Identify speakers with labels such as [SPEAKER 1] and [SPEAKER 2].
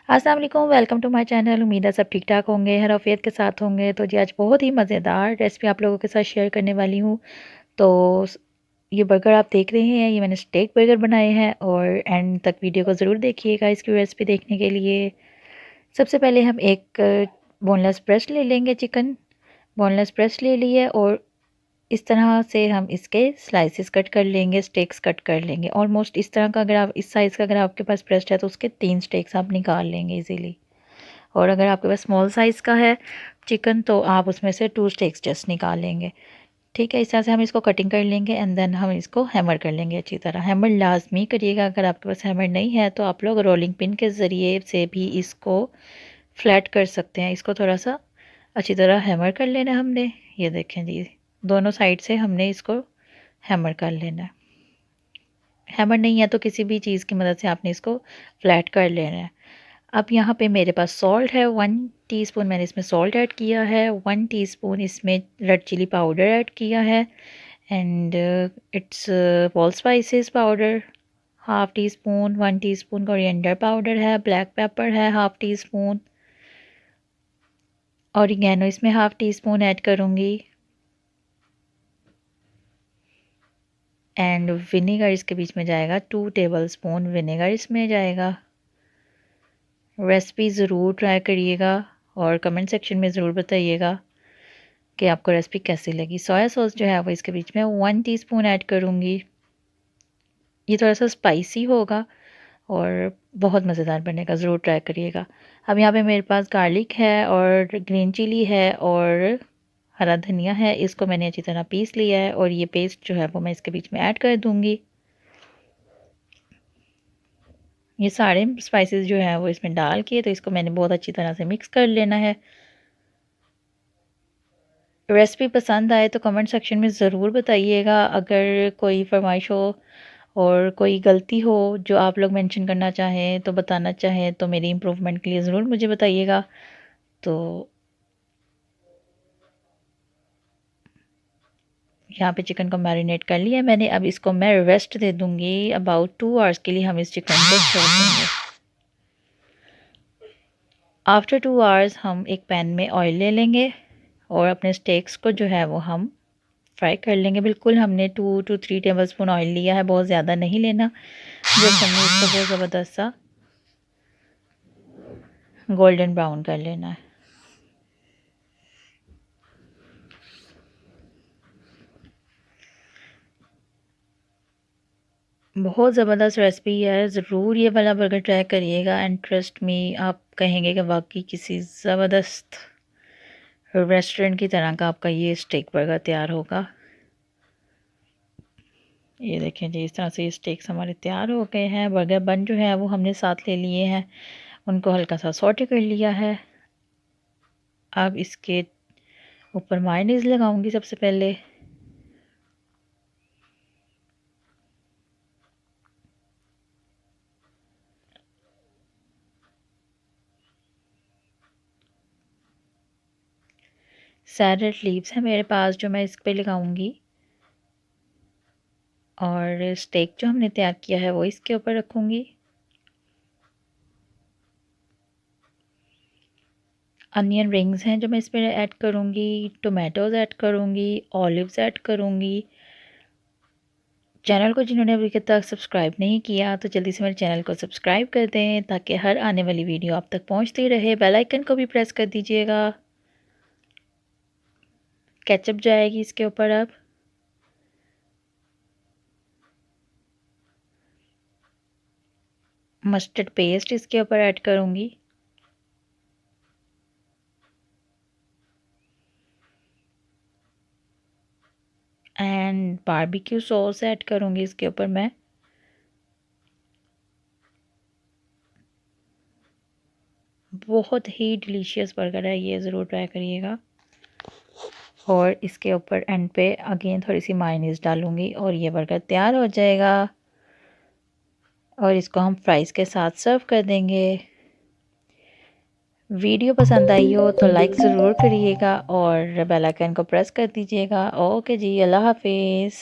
[SPEAKER 1] अस्सलाम वालेकुम, welcome to my channel. उम्मीद है सब ठीक ठाक होंगे, हर आफियत के साथ होंगे। तो जी आज बहुत ही मज़ेदार रेसिपी आप लोगों के साथ शेयर करने वाली हूँ। तो ये बर्गर आप देख रहे हैं, ये मैंने स्टेक बर्गर बनाए हैं और एंड तक वीडियो को ज़रूर देखिएगा इसकी रेसिपी देखने के लिए। सबसे पहले हम एक बोनलेस ब्रेस्ट ले लेंगे, चिकन बोनलेस ब्रेस्ट ले लिए और इस तरह से हम इसके स्लाइसेस कट कर लेंगे, स्टेक्स कट कर लेंगे। ऑलमोस्ट इस तरह का, अगर आप इस साइज़ का अगर आपके पास ब्रेस्ट है तो उसके 3 स्टेक्स आप निकाल लेंगे इजीली। और अगर आपके पास स्मॉल साइज़ का है चिकन तो आप उसमें से 2 स्टेक्स जस्ट निकाल लेंगे। ठीक है, इस तरह से हम इसको कटिंग कर लेंगे एंड देन हम इसको हैमर कर लेंगे अच्छी तरह। हैमर लाजमी करिएगा, अगर आपके पास हैमर नहीं है तो आप लोग रोलिंग पिन के ज़रिए से भी इसको फ्लैट कर सकते हैं। इसको थोड़ा सा अच्छी तरह हैमर कर लेना हमने। ये देखें जी, दोनों साइड से हमने इसको हैमर कर लेना है। हैमर नहीं है तो किसी भी चीज़ की मदद से आपने इसको फ्लैट कर लेना है। अब यहाँ पे मेरे पास सॉल्ट है, 1 टीस्पून मैंने इसमें सॉल्ट ऐड किया है, 1 टीस्पून इसमें रेड चिली पाउडर ऐड किया है and it's whole spices powder half teaspoon, 1 teaspoon coriander powder है, ब्लैक पेपर है हाफ़ टी स्पून, ऑरिगेनो इसमें हाफ़ टी स्पून ऐड करूँगी एंड विनेगर इसके बीच में जाएगा, 2 टेबलस्पून विनेगर इसमें जाएगा। रेसिपी ज़रूर ट्राई करिएगा और कमेंट सेक्शन में ज़रूर बताइएगा कि आपको रेसिपी कैसी लगी। सोया सॉस जो है वो इसके बीच में 1 टीस्पून ऐड करूँगी। ये थोड़ा सा स्पाइसी होगा और बहुत मज़ेदार बनेगा, ज़रूर ट्राई करिएगा। अब यहाँ पे मेरे पास गार्लिक है और ग्रीन चिली है और हरा धनिया है, इसको मैंने अच्छी तरह पीस लिया है और ये पेस्ट जो है वो मैं इसके बीच में ऐड कर दूँगी। ये सारे स्पाइसेस जो हैं वो इसमें डाल के तो इसको मैंने बहुत अच्छी तरह से मिक्स कर लेना है। रेसिपी पसंद आए तो कमेंट सेक्शन में ज़रूर बताइएगा। अगर कोई फरमाइश हो और कोई गलती हो जो आप लोग मेंशन करना चाहें तो बताना चाहें तो मेरी इम्प्रूवमेंट के लिए ज़रूर मुझे बताइएगा। तो यहाँ पे चिकन को मैरिनेट कर लिया मैंने। अब इसको मैं रेस्ट दे दूँगी, अबाउट 2 आवर्स के लिए हम इस चिकन को छोड़ देंगे। आफ्टर 2 आवर्स हम एक पैन में ऑयल ले लेंगे और अपने स्टेक्स को जो है वो हम फ्राई कर लेंगे। बिल्कुल हमने 2 to 3 टेबलस्पून ऑयल लिया है, बहुत ज़्यादा नहीं लेना। जस्ट हमने इसको बहुत ज़बरदस्त सा गोल्डन ब्राउन कर लेना है। बहुत ज़बरदस्त रेसिपी है, ज़रूर ये वाला बर्गर ट्राई करिएगा एंड ट्रस्ट मी, आप कहेंगे कि वाकई किसी ज़बरदस्त रेस्टोरेंट की तरह का आपका ये स्टेक बर्गर तैयार होगा। ये देखें जी, इस तरह से ये स्टेक्स हमारे तैयार हो गए हैं। बर्गर बन जो है वो हमने साथ ले लिए हैं, उनको हल्का सा सॉटे कर लिया है। अब इसके ऊपर मायोनीज़ लगाऊंगी सबसे पहले। सैलड लीव्स है मेरे पास जो मैं इस पे लगाऊंगी और स्टेक जो हमने तैयार किया है वो इसके ऊपर रखूंगी। अनियन रिंग्स हैं जो मैं इस पर ऐड करूंगी, टोमेटोज़ ऐड करूंगी, ऑलिव्स ऐड करूंगी। चैनल को जिन्होंने अभी तक सब्सक्राइब नहीं किया तो जल्दी से मेरे चैनल को सब्सक्राइब कर दें ताकि हर आने वाली वीडियो आप तक पहुंचती रहे। बेल आइकन को भी प्रेस कर दीजिएगा। केचप जाएगी इसके ऊपर। अब मस्टर्ड पेस्ट इसके ऊपर ऐड करूंगी एंड बारबेक्यू सॉस ऐड करूंगी इसके ऊपर मैं। बहुत ही डिलीशियस बर्गर है ये, ज़रूर ट्राई करिएगा। और इसके ऊपर एंड पे अगेन थोड़ी सी मायोनीज़ डालूंगी और ये बर्गर तैयार हो जाएगा और इसको हम फ्राइज़ के साथ सर्व कर देंगे। वीडियो पसंद आई हो तो लाइक ज़रूर करिएगा और बेल आइकन को प्रेस कर दीजिएगा। ओके जी, अल्लाह हाफिज़।